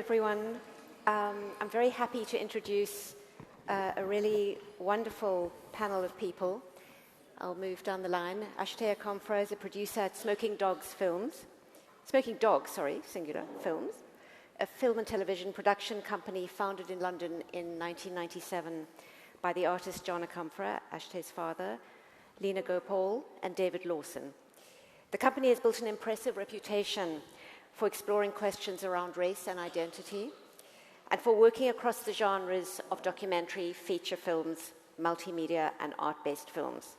everyone. I'm very happy to introduce a really wonderful panel of people. I'll move down the line. Ashitey Akomfrah is a producer at Smoking Dogs, singular, Films, a film and television production company founded in London in 1997 by the artist John Akomfrah, Ashitey's father, Lena Gopal, and David Lawson. The company has built an impressive reputation for exploring questions around race and identity, and for working across the genres of documentary, feature films, multimedia, and art-based films.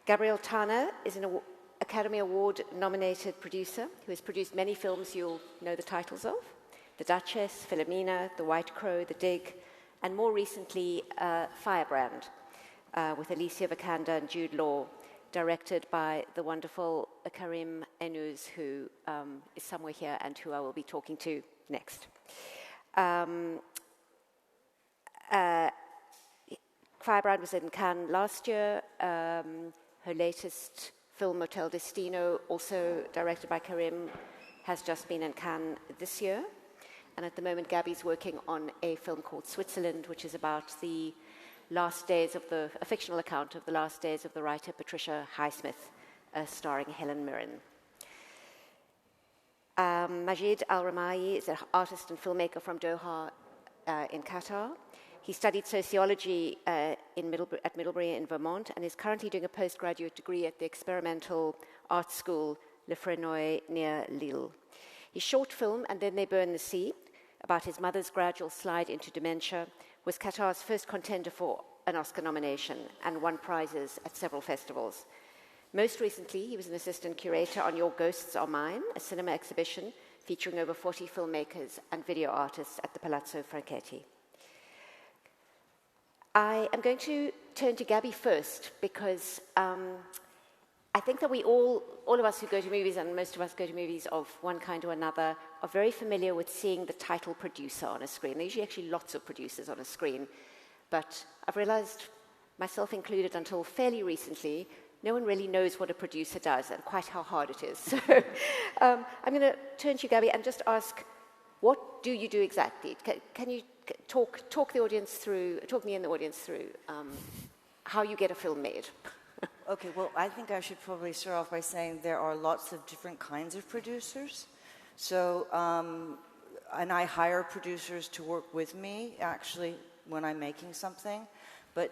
Gabrielle Tana is an Academy Award-nominated producer who has produced many films you'll know the titles of: The Duchess, Philomena, The White Crow, The Dig, and more recently, Firebrand, with Alicia Vikander and Jude Law, directed by the wonderful Karim Enuz, who is somewhere here and who I will be talking to next. Firebrand was in Cannes last year. Her latest film, Motel Destino, also directed by Karim, has just been in Cannes this year. And at the moment, Gabby's working on a film called Switzerland, which is about the last days of a fictional account of the last days of the writer Patricia Highsmith, starring Helen Mirren. Majid Al-Remaihi is an artist and filmmaker from Doha in Qatar. He studied sociology at Middlebury in Vermont and is currently doing a postgraduate degree at the experimental art school Le Fresnoy near Lille. His short film, And Then They Burn the Sea, about his mother's gradual slide into dementia, was Qatar's first contender for an Oscar nomination and won prizes at several festivals. Most recently, he was an assistant curator on Your Ghosts Are Mine, a cinema exhibition featuring over 40 filmmakers and video artists at the Palazzo Franchetti. I am going to turn to Gabby first because I think that we all of us who go to movies, and most of us go to movies of one kind or another, are very familiar with seeing the title producer on a screen. There are usually actually lots of producers on a screen, but I've realized, myself included until fairly recently, no one really knows what a producer does and quite how hard it is. So I'm going to turn to you, Gabby, and just ask, what do you do exactly? Can you talk me and the audience through how you get a film made? Okay, well, I think I should probably start off by saying there are lots of different kinds of producers. So, and I hire producers to work with me, actually, when I'm making something. But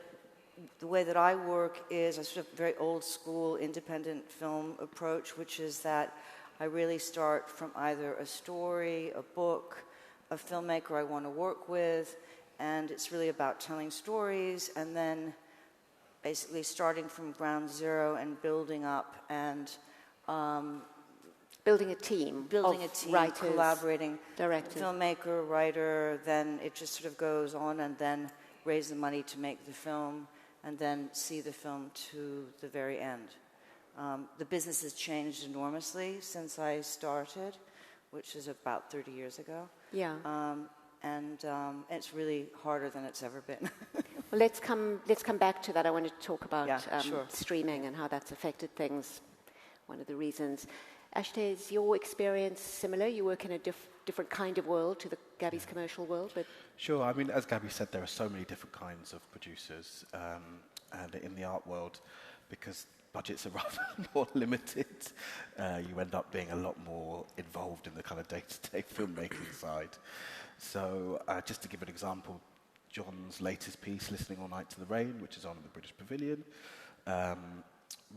the way that I work is a sort of very old school independent film approach, which is that I really start from either a story, a book, a filmmaker I want to work with, and it's really about telling stories, and then basically starting from ground zero and building up and building a team, writers, collaborating, directors, filmmaker, writer. Then it just sort of goes on, and then raise the money to make the film, and then see the film to the very end. The business has changed enormously since I started, which is about 30 years ago. Yeah. And it's really harder than it's ever been. Well, let's come back to that. I want to talk about sure. streaming and how that's affected things. One of the reasons. Ashitey, is your experience similar? You work in a different kind of world to Gabby's commercial world, but sure. I mean, as Gabby said, there are so many different kinds of producers, and in the art world, because budgets are rather more limited, you end up being a lot more involved in the kind of day-to-day filmmaking side. So just to give an example, John's latest piece, Listening All Night to the Rain, which is on at the British Pavilion,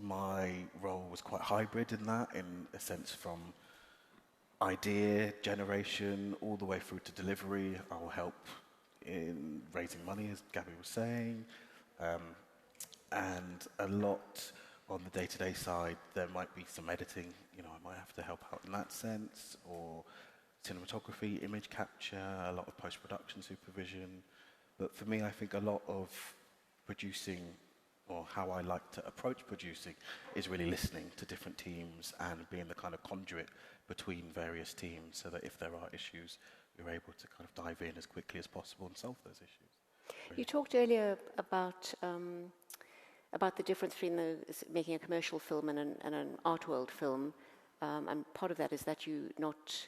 my role was quite hybrid in that, in a sense from idea generation all the way through to delivery. I'll help in raising money, as Gabby was saying, and a lot on the day-to-day side. There might be some editing, I might have to help out in that sense, or cinematography, image capture, a lot of post-production supervision. But for me, I think a lot of producing, or how I like to approach producing, is really listening to different teams and being the kind of conduit between various teams, so that if there are issues, we're able to kind of dive in as quickly as possible and solve those issues. You talked earlier about the difference between making a commercial film and an art world film, and part of that is that you're not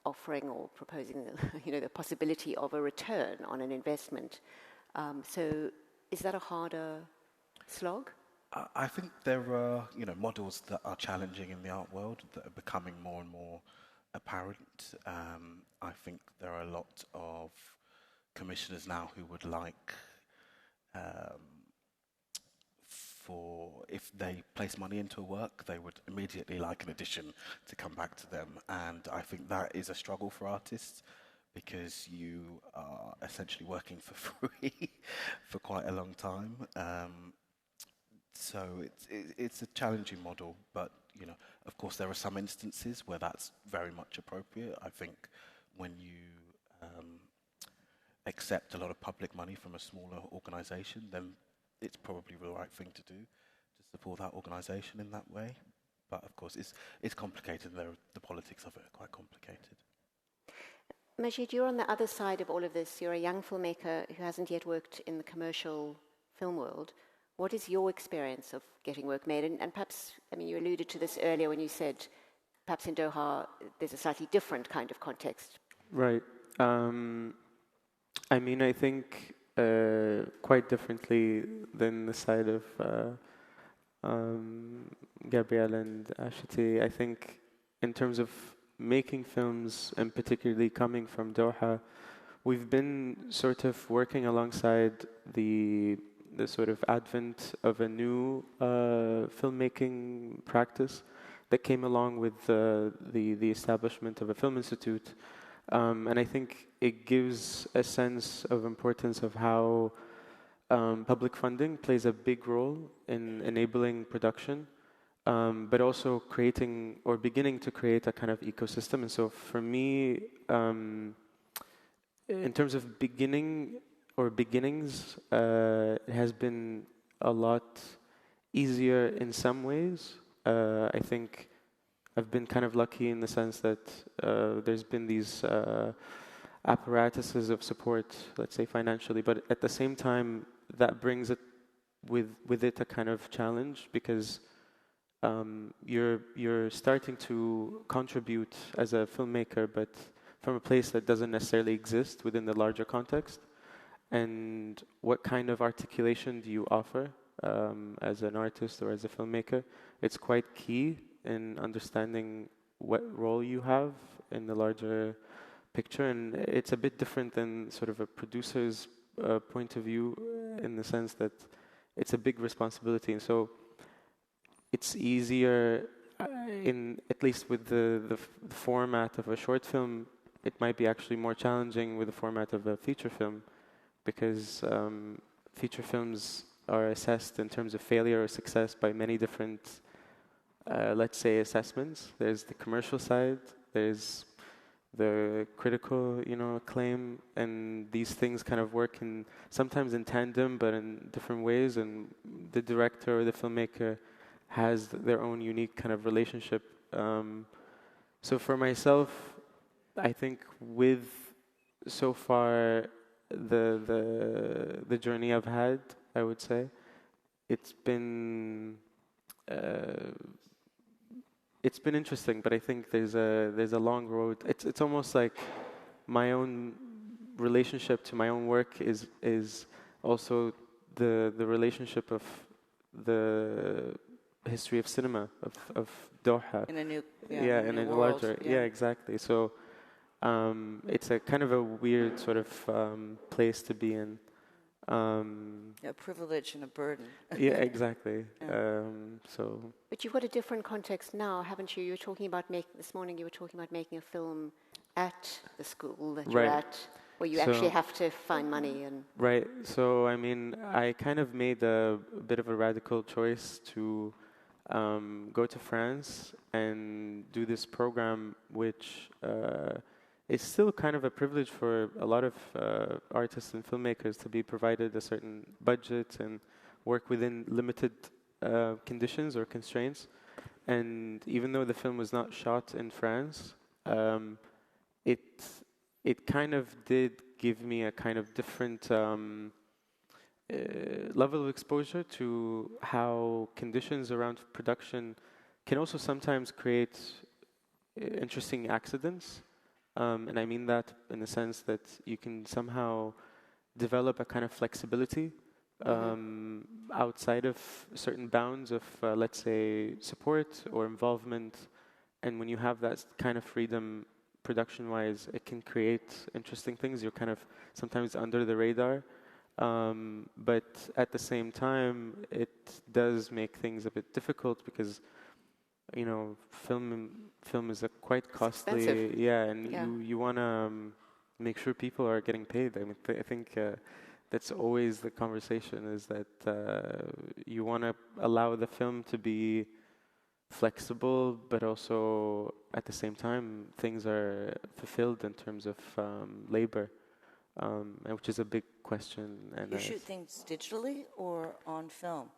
offering or proposing, the possibility of a return on an investment. So is that a harder slog? I think there are, models that are challenging in the art world that are becoming more and more apparent. I think there are a lot of commissioners now who would like, if they place money into a work, they would immediately like an edition to come back to them. And I think that is a struggle for artists because you are essentially working for free for quite a long time. So it's a challenging model, but of course, there are some instances where that's very much appropriate. I think when you accept a lot of public money from a smaller organisation, then it's probably the right thing to do to support that organisation in that way. But of course, it's complicated. The politics of it are quite complicated. Majid, you're on the other side of all of this. You're a young filmmaker who hasn't yet worked in the commercial film world. What is your experience of getting work made? And perhaps, you alluded to this earlier when you said perhaps in Doha there's a slightly different kind of context. Right. I think quite differently than the side of Gabrielle and Ashitey. I think in terms of making films, and particularly coming from Doha, we've been sort of working alongside the sort of advent of a new filmmaking practice that came along with the establishment of a film institute. And I think it gives a sense of importance of how public funding plays a big role in enabling production, but also creating or beginning to create a kind of ecosystem. And so for me, in terms of beginnings, it has been a lot easier in some ways. I think I've been kind of lucky in the sense that there's been these apparatuses of support, let's say financially, but at the same time, that brings it with it a kind of challenge because you're starting to contribute as a filmmaker, but from a place that doesn't necessarily exist within the larger context. And what kind of articulation do you offer as an artist or as a filmmaker? It's quite key in understanding what role you have in the larger picture. And it's a bit different than sort of a producer's point of view in the sense that it's a big responsibility. And so it's easier, at least with the format of a short film, it might be actually more challenging with the format of a feature film because feature films are assessed in terms of failure or success by many different, let's say, assessments. There's the commercial side, there's the critical, acclaim, and these things kind of work sometimes in tandem, but in different ways. And the director or the filmmaker has their own unique kind of relationship. So for myself, I think with so far the journey I've had, I would say it's been interesting, but I think there's a long road. It's almost like my own relationship to my own work is also the relationship of the history of cinema of Doha. In a new in a larger exactly. So it's a kind of a weird sort of place to be in. A privilege and a burden. Yeah, exactly. Yeah. But you've got a different context now, haven't you? You were talking about this morning. You were talking about making a film at the school that you're at, where you actually have to find money and. Right. So I kind of made a bit of a radical choice to go to France and do this program, which is still kind of a privilege for a lot of artists and filmmakers to be provided a certain budget and work within limited conditions or constraints. And even though the film was not shot in France, it kind of did give me a kind of different level of exposure to how conditions around production can also sometimes create interesting accidents. And I mean that in the sense that you can somehow develop a kind of flexibility outside of certain bounds of, let's say, support or involvement. And when you have that kind of freedom, production-wise, it can create interesting things. You're kind of sometimes under the radar. But at the same time, it does make things a bit difficult because, you know, film is a quite costly, expensive. and you want to make sure people are getting paid. I mean, I think that's always the conversation, is that you want to allow the film to be flexible, but also at the same time things are fulfilled in terms of labor, and which is a big question. And You shoot things digitally or on film?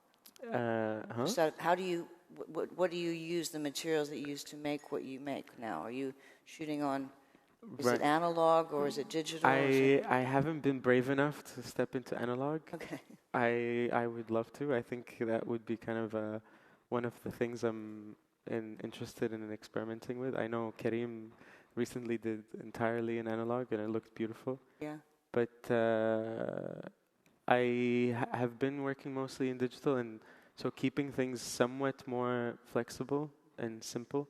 huh? So how do you, what do you use the materials that you use to make what you make now? Are you shooting on, is it analog or is it digital? I haven't been brave enough to step into analog. Okay. I would love to. I think that would be kind of one of the things I'm interested in experimenting with. I know Karim recently did entirely in analog, and it looked beautiful. Yeah. But I have been working mostly in digital, and so keeping things somewhat more flexible and simple,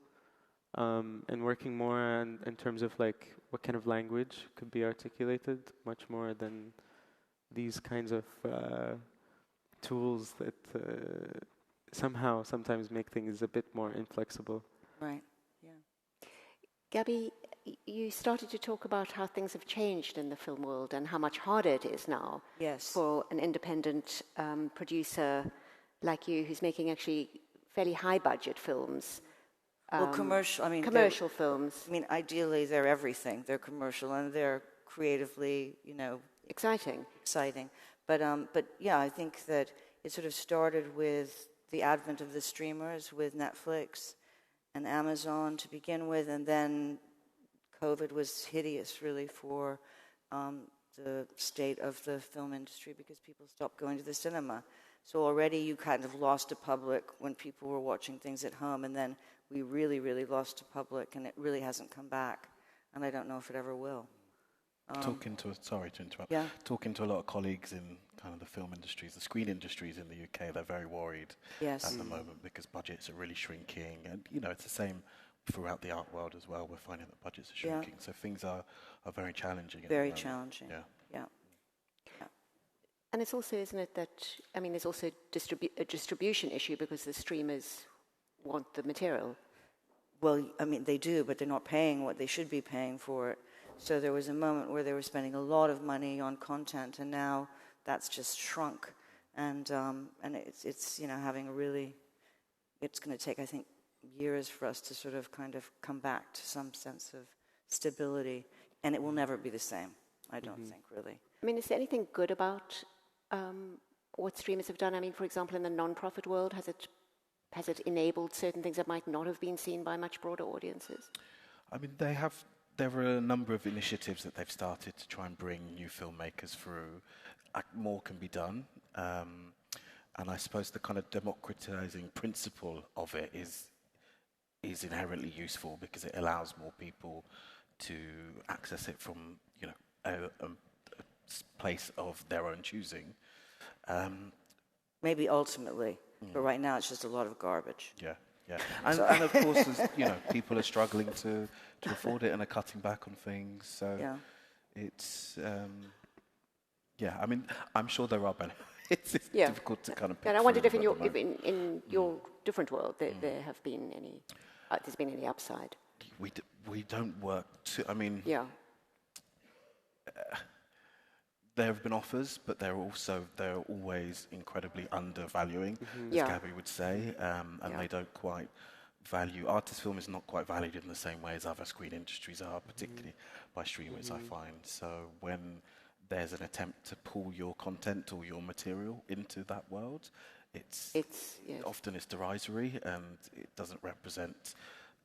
and working more in terms of like what kind of language could be articulated, much more than these kinds of tools that somehow sometimes make things a bit more inflexible. Right. Yeah. Gabby, you started to talk about how things have changed in the film world and how much harder it is now Yes. for an independent producer like you, who's making actually fairly high-budget films. Well, commercial. I mean, commercial films. I mean, ideally, they're everything. They're commercial and they're creatively, you know, Exciting. But yeah, I think that it sort of started with the advent of the streamers, with Netflix and Amazon to begin with, and then COVID was hideous, really, for the state of the film industry because people stopped going to the cinema. So already you kind of lost a public when people were watching things at home, and then we really, really lost a public, and it really hasn't come back, and I don't know if it ever will. Sorry to interrupt. Yeah. Talking to a lot of colleagues in kind of the film industries, the screen industries in the UK, they're very worried at the moment because budgets are really shrinking, and you know it's the same throughout the art world as well. We're finding that budgets are shrinking, so things are very challenging. Very challenging. Yeah. And it's also, isn't it, that, I mean, there's also a distribution issue because the streamers want the material. Well, I mean, they do, but they're not paying what they should be paying for it. So there was a moment where they were spending a lot of money on content, and now that's just shrunk. And it's you know, having a really, it's going to take, I think, years for us to sort of kind of come back to some sense of stability. And it will never be the same, I don't think, really. I mean, is there anything good about what streamers have done? I mean, for example, in the non-profit world, has it enabled certain things that might not have been seen by much broader audiences? I mean, there are a number of initiatives that they've started to try and bring new filmmakers through. More can be done. And I suppose the kind of democratizing principle of it is inherently useful because it allows more people to access it from, you know, a place of their own choosing. Maybe ultimately, but right now it's just a lot of garbage. Yeah. And of course, you know, people are struggling to afford it and are cutting back on things. So it's, I mean, I'm sure there are benefits. It's difficult to kind of pick. And I wondered if in your different world there have been any, there's been any upside. We don't work to, I mean... Yeah. There have been offers, but they're always incredibly undervaluing, as Gabby would say, and they don't quite value. Artist film is not quite valued in the same way as other screen industries are, particularly by streamers, I find. So when there's an attempt to pull your content or your material into that world, often it's derisory and it doesn't represent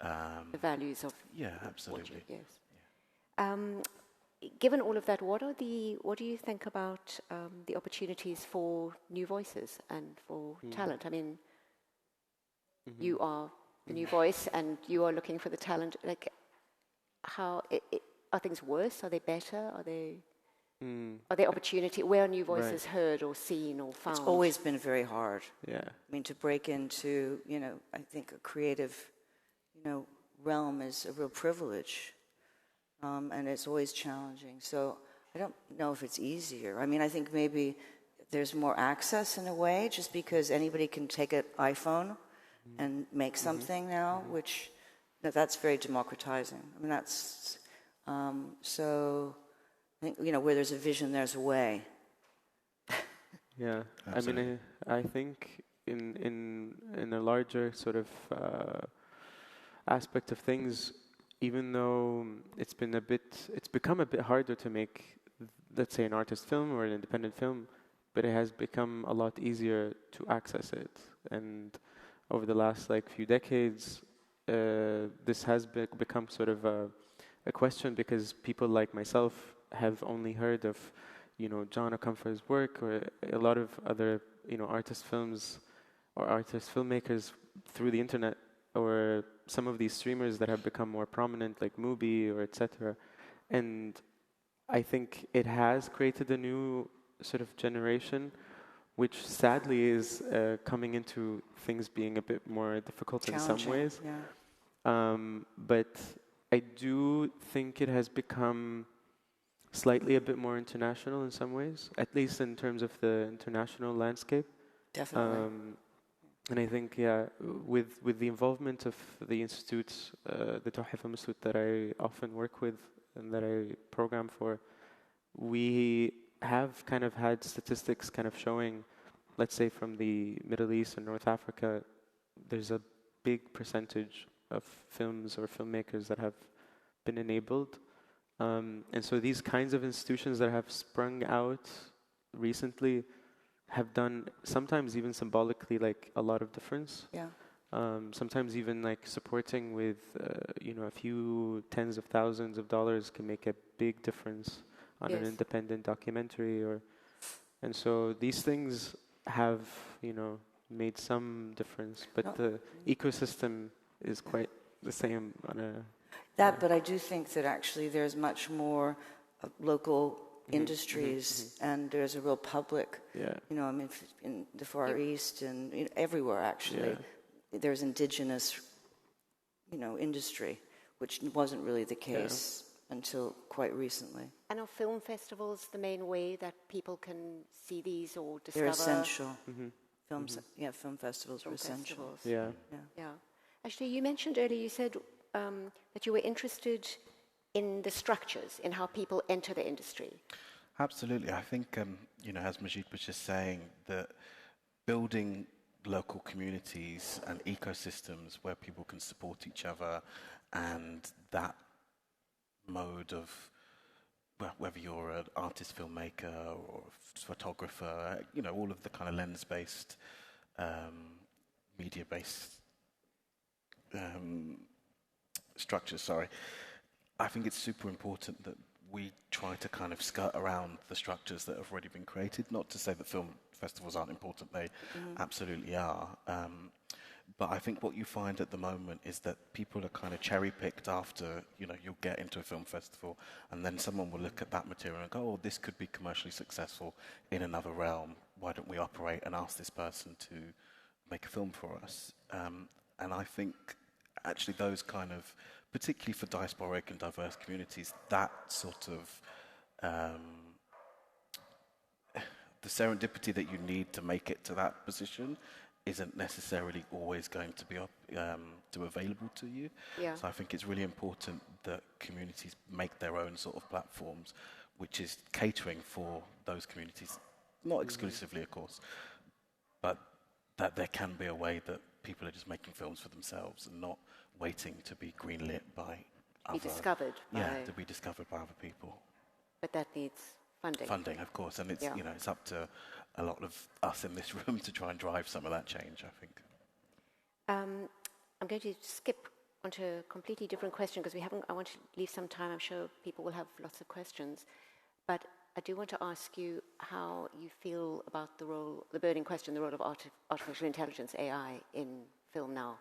the values of absolutely. Given all of that, what do you think about the opportunities for new voices and for talent? I mean, you are the new voice, and you are looking for the talent. Like, how are things worse? Are they better? Are there opportunity? Where are new voices heard or seen or found? It's always been very hard. Yeah. I mean, to break into, I think a creative, realm is a real privilege, and it's always challenging. So I don't know if it's easier. I mean, I think maybe there's more access in a way, just because anybody can take an iPhone and make something now, which that's very democratizing. I mean, that's so. I think, where there's a vision, there's a way. Yeah, Absolutely. I mean, I think in a larger sort of aspect of things, even though it's become a bit harder to make, let's say, an artist film or an independent film, but it has become a lot easier to access it. And over the last few decades, this has become sort of a question, because people like myself have only heard of, John Akomfrah's work, or a lot of other, artist films or artist filmmakers through the internet, or some of these streamers that have become more prominent, like Mubi or etc. And I think it has created a new sort of generation, which sadly is coming into things being a bit more difficult in some ways. Yeah. But I do think it has become slightly a bit more international in some ways, at least in terms of the international landscape. Definitely. And I think, with the involvement of the institutes, the Tawhif Institute that I often work with and that I program for, we have kind of had statistics kind of showing, let's say from the Middle East and North Africa, there's a big percentage of films or filmmakers that have been enabled. And so these kinds of institutions that have sprung out recently have done, sometimes even symbolically, a lot of difference. Yeah. Sometimes even supporting with, a few tens of thousands of dollars can make a big difference on an independent documentary. And so these things have, made some difference, but the ecosystem is quite the same on a... But I do think that actually there's much more local industries, and there's a real public, I mean, in the Far East and everywhere actually, there's indigenous, industry, which wasn't really the case until quite recently. And are film festivals the main way that people can see these or discover? They're essential. Film festivals are essential. Yeah. Actually, you mentioned earlier, you said that you were interested in the structures, in how people enter the industry. Absolutely. I think, as Majid was just saying, that building local communities and ecosystems where people can support each other, and that mode of, whether you're an artist filmmaker or a photographer, all of the kind of lens-based, media-based structures, I think it's super important that we try to kind of skirt around the structures that have already been created. Not to say that film festivals aren't important, they absolutely are. But I think what you find at the moment is that people are kind of cherry-picked after, you'll get into a film festival, and then someone will look at that material and go, oh, this could be commercially successful in another realm. Why don't we operate and ask this person to make a film for us? And I think actually those kind of, particularly for diasporic and diverse communities, that sort of the serendipity that you need to make it to that position isn't necessarily always going to be available to you. Yeah. So I think it's really important that communities make their own sort of platforms, which is catering for those communities, not exclusively, of course, but that there can be a way that people are just making films for themselves and not waiting to be greenlit by other... discovered by... Yeah, to be discovered by other people. But that needs funding. Funding, of course, and it's, it's up to a lot of us in this room to try and drive some of that change, I think. I'm going to skip onto a completely different question because I want to leave some time. I'm sure people will have lots of questions. But I do want to ask you how you feel about the burning question, the role of artificial intelligence, AI, in film now.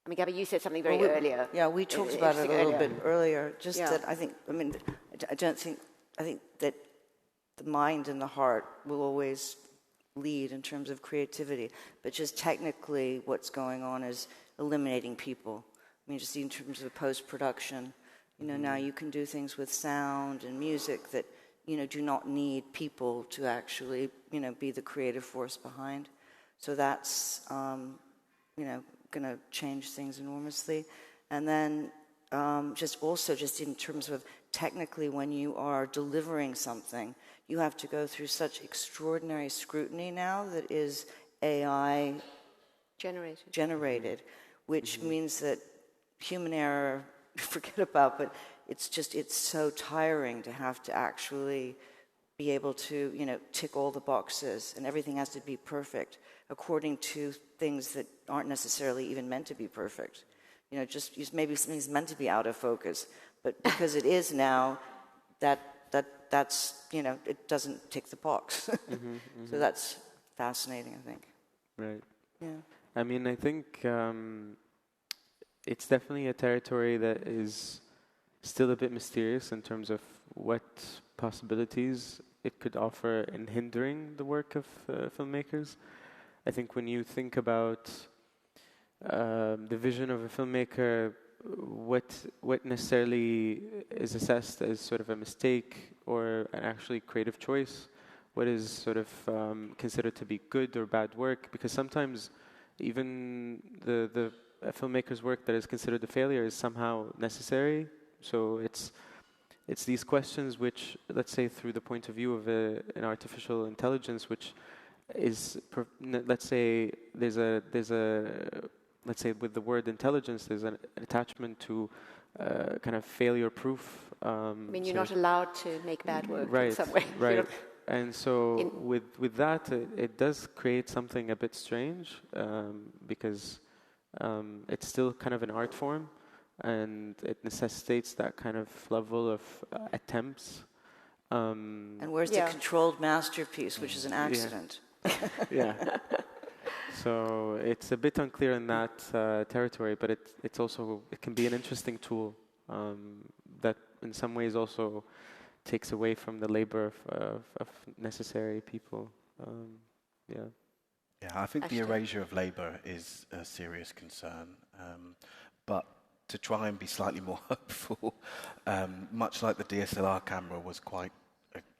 I mean, Gabby, you said something very Well, earlier. Yeah, we talked about it a little bit earlier. Just Yeah. that I think that the mind and the heart will always lead in terms of creativity. But just technically, what's going on is eliminating people. I mean, just in terms of post-production, now you can do things with sound and music that, do not need people to actually, be the creative force behind. So that's, going to change things enormously. And then just in terms of technically when you are delivering something, you have to go through such extraordinary scrutiny now that is AI generated, which means that human error, forget about, but it's so tiring to have to actually be able to, tick all the boxes, and everything has to be perfect according to things that aren't necessarily even meant to be perfect. Just maybe something's meant to be out of focus, but because it is now, that's it doesn't tick the box. So that's fascinating, I think. Right. Yeah. I mean, I think it's definitely a territory that is still a bit mysterious in terms of what possibilities it could offer in hindering the work of filmmakers. I think when you think about the vision of a filmmaker, what necessarily is assessed as sort of a mistake or an actually creative choice, what is sort of considered to be good or bad work, because sometimes even a filmmaker's work that is considered a failure is somehow necessary. So it's these questions which, let's say, through the point of view of an artificial intelligence, which is, let's say, there's a let's say with the word intelligence, there's an attachment to kind of failure-proof. I mean, you're not allowed to make bad work right, in some way. Right. And so with that, it does create something a bit strange because it's still kind of an art form, and it necessitates that kind of level of attempts. And where's the controlled masterpiece, which is an accident? Yeah. So it's a bit unclear in that territory, but it can be an interesting tool that in some ways also takes away from the labor of necessary people. Yeah, I think the erasure of labour is a serious concern. But to try and be slightly more hopeful, much like the DSLR camera was quite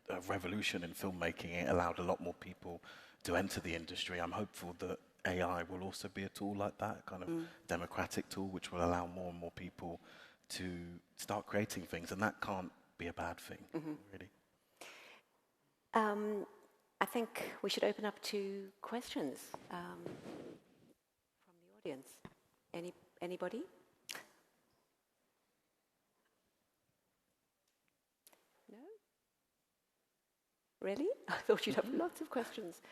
a revolution in filmmaking, it allowed a lot more people to enter the industry. I'm hopeful that AI will also be a tool like that, kind of democratic tool, which will allow more and more people to start creating things, and that can't be a bad thing, really. I think we should open up to questions from the audience. Anybody? No? Really? I thought you'd have lots of questions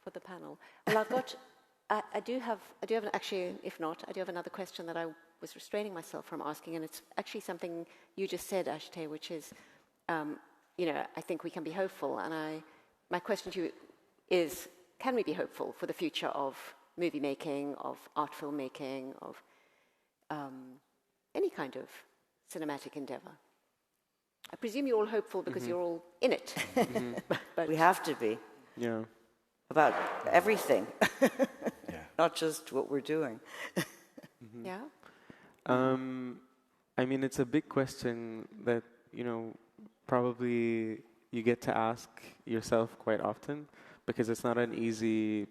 for the panel. Well, I do have actually, if not, I do have another question that I was restraining myself from asking, and it's actually something you just said, Ashitey, which is, I think we can be hopeful, and my question to you is, can we be hopeful for the future of movie making, of art filmmaking, of any kind of cinematic endeavor? I presume you're all hopeful because you're all in it. But we have to be. Yeah. About everything. Not just what we're doing. Yeah? I mean, it's a big question that, probably you get to ask yourself quite often, because it's not an easy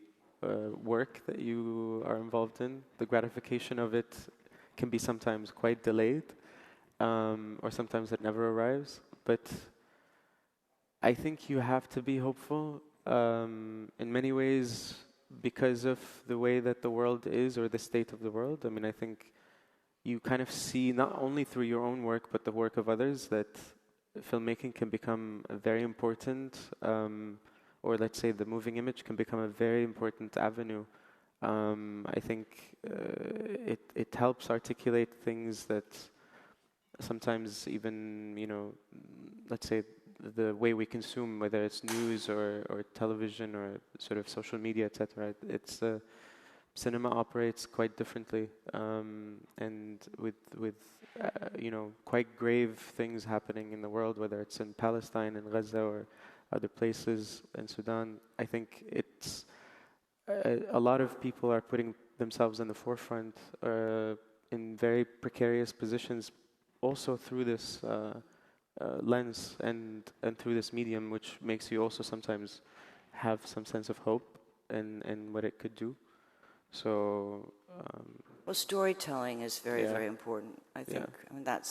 work that you are involved in. The gratification of it can be sometimes quite delayed, or sometimes it never arrives. But I think you have to be hopeful in many ways because of the way that the world is, or the state of the world. I mean, I think you kind of see, not only through your own work, but the work of others, that filmmaking can become a very important, or let's say the moving image can become a very important avenue. I think it helps articulate things that sometimes even, let's say the way we consume, whether it's news or television or sort of social media, etc. cinema operates quite differently, and with quite grave things happening in the world, whether it's in Palestine and Gaza or other places in Sudan. I think it's a lot of people are putting themselves in the forefront in very precarious positions, also through this lens and through this medium, which makes you also sometimes have some sense of hope in what it could do. So, well, storytelling is very, yeah. very important. I think. Yeah. I mean,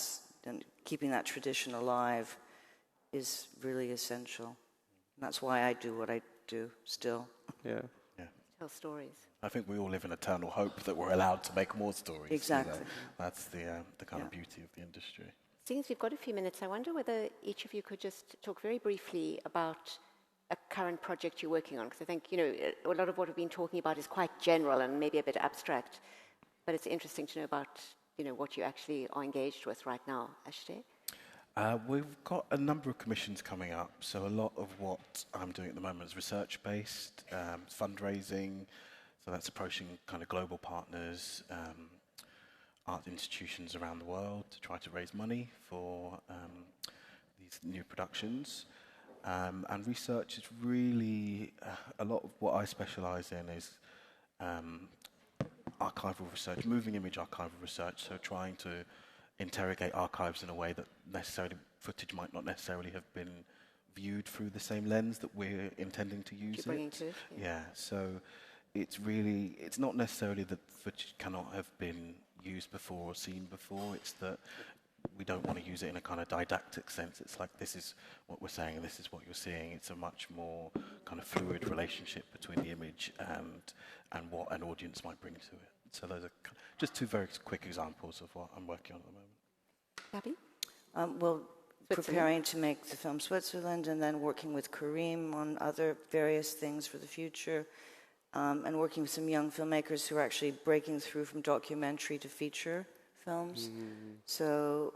and keeping that tradition alive is really essential. And that's why I do what I do still. Yeah. Tell stories. I think we all live in eternal hope that we're allowed to make more stories. Exactly. That's the kind of beauty of the industry. Since we've got a few minutes, I wonder whether each of you could just talk very briefly about a current project you're working on. Because I think, a lot of what we've been talking about is quite general and maybe a bit abstract. But it's interesting to know about, what you actually are engaged with right now. Ashitey? We've got a number of commissions coming up. So a lot of what I'm doing at the moment is research-based, fundraising. So that's approaching kind of global partners, art institutions around the world to try to raise money for these new productions. And research is really, a lot of what I specialize in is archival research, moving image archival research, so trying to interrogate archives in a way that footage might not necessarily have been viewed through the same lens that we're intending to use it. Bringing to it, Yeah, so it's not necessarily that footage cannot have been used before or seen before, it's that we don't want to use it in a kind of didactic sense. It's like, this is what we're saying and this is what you're seeing. It's a much more kind of fluid relationship between the image and what an audience might bring to it. So those are just two very quick examples of what I'm working on at the moment. Gabby? Well, preparing to make the film Switzerland, and then working with Kareem on other various things for the future, and working with some young filmmakers who are actually breaking through from documentary to feature films. So,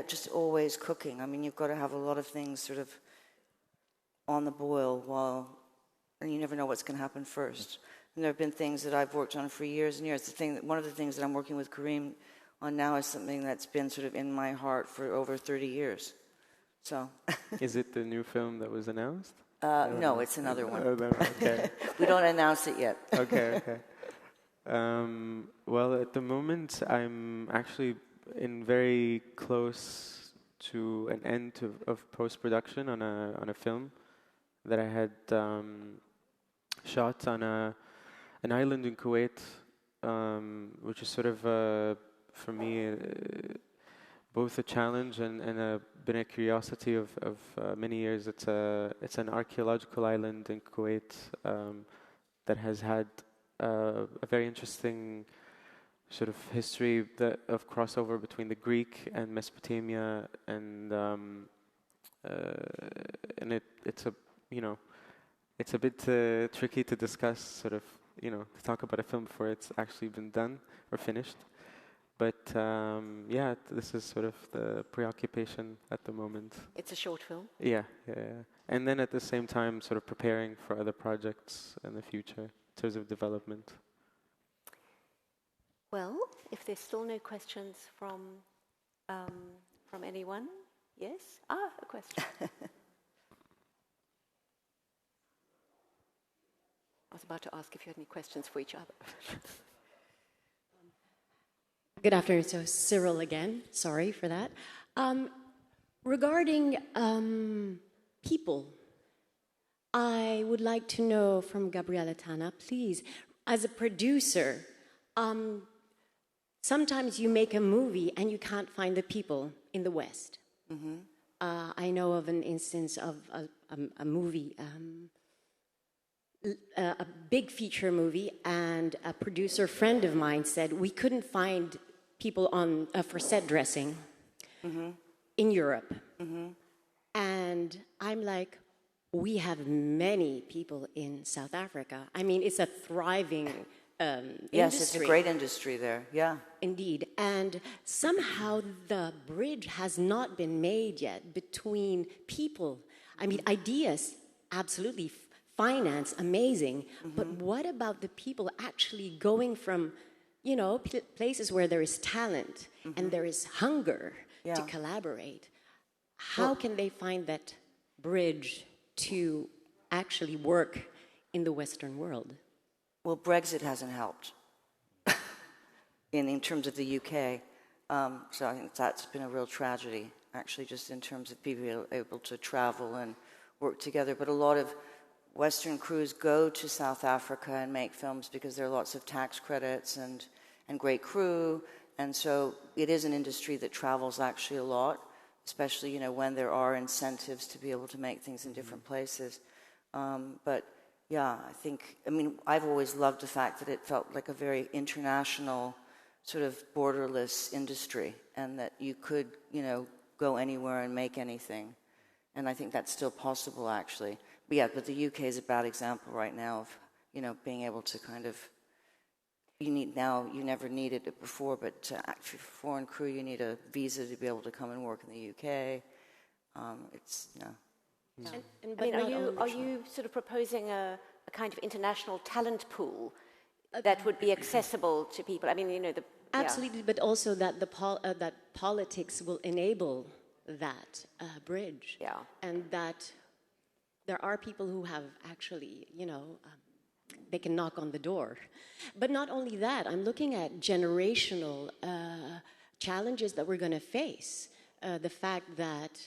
just always cooking. I mean, you've got to have a lot of things sort of on the boil and you never know what's going to happen first. And there have been things that I've worked on for years and years. One of the things that I'm working with Kareem on now is something that's been sort of in my heart for over 30 years. So. Is it the new film that was announced? No, it's another one. Okay. We don't announce it yet. Okay. Well, at the moment, I'm actually in very close to an end of post-production on a film that I had shot on an island in Kuwait, which is sort of, for me, both a challenge and been a curiosity of many years. It's an archaeological island in Kuwait that has had a very interesting sort of history of crossover between the Greek and Mesopotamia, and it's a bit tricky to discuss, sort of, to talk about a film before it's actually been done or finished. But this is sort of the preoccupation at the moment. It's a short film? Yeah. And then at the same time, sort of preparing for other projects in the future in terms of development. Well, if there's still no questions from anyone, yes? A question. I was about to ask if you had any questions for each other. Good afternoon. So Cyril again. Sorry for that. Regarding people, I would like to know from Gabrielle and Tana, please, as a producer, sometimes you make a movie and you can't find the people in the West. Mm-hmm. I know of an instance of a movie, a big feature movie, and a producer friend of mine said we couldn't find people on for set dressing in Europe. Mm-hmm. And I'm like, we have many people in South Africa. I mean, it's a thriving industry. Yes, it's a great industry there, yeah. Indeed. And somehow the bridge has not been made yet between people. I mean, ideas, absolutely finance, amazing. But what about the people actually going from, you know, places where there is talent and there is hunger to collaborate? How can they find that bridge to actually work in the Western world? Well, Brexit hasn't helped in terms of the UK. So I think that's been a real tragedy, actually, just in terms of people able to travel and work together. But a lot of Western crews go to South Africa and make films because there are lots of tax credits and great crew. And so it is an industry that travels actually a lot, especially, you know, when there are incentives to be able to make things in different places. But yeah, I mean, I've always loved the fact that it felt like a very international sort of borderless industry, and that you could, you know, go anywhere and make anything. And I think that's still possible, actually. But yeah, but the UK is a bad example right now of, you know, being able to kind of, you never needed it before, but to actually, for foreign crew, you need a visa to be able to come and work in the UK. It's, no. I mean, are you sort of proposing a kind of international talent pool that would be accessible to people? I mean, you know, absolutely, but also that that politics will enable that bridge, and that there are people who have actually, you know, they can knock on the door. But not only that, I'm looking at generational challenges that we're going to face. The fact that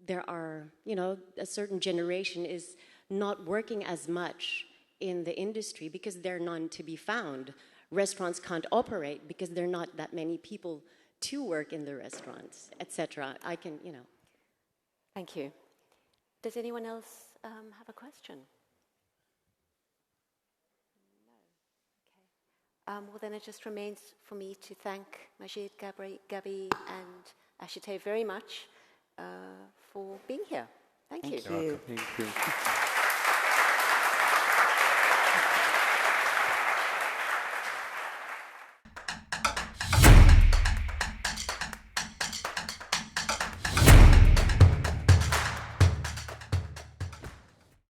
there are, you know, a certain generation is not working as much in the industry because there are none to be found. Restaurants can't operate because there are not that many people to work in the restaurants, etc. I can, you know. Thank you. Does anyone else have a question? No. Okay. Well, then it just remains for me to thank Majid, Gabby, and Ashitey very much for being here. Thank you. Thank you. Thank you.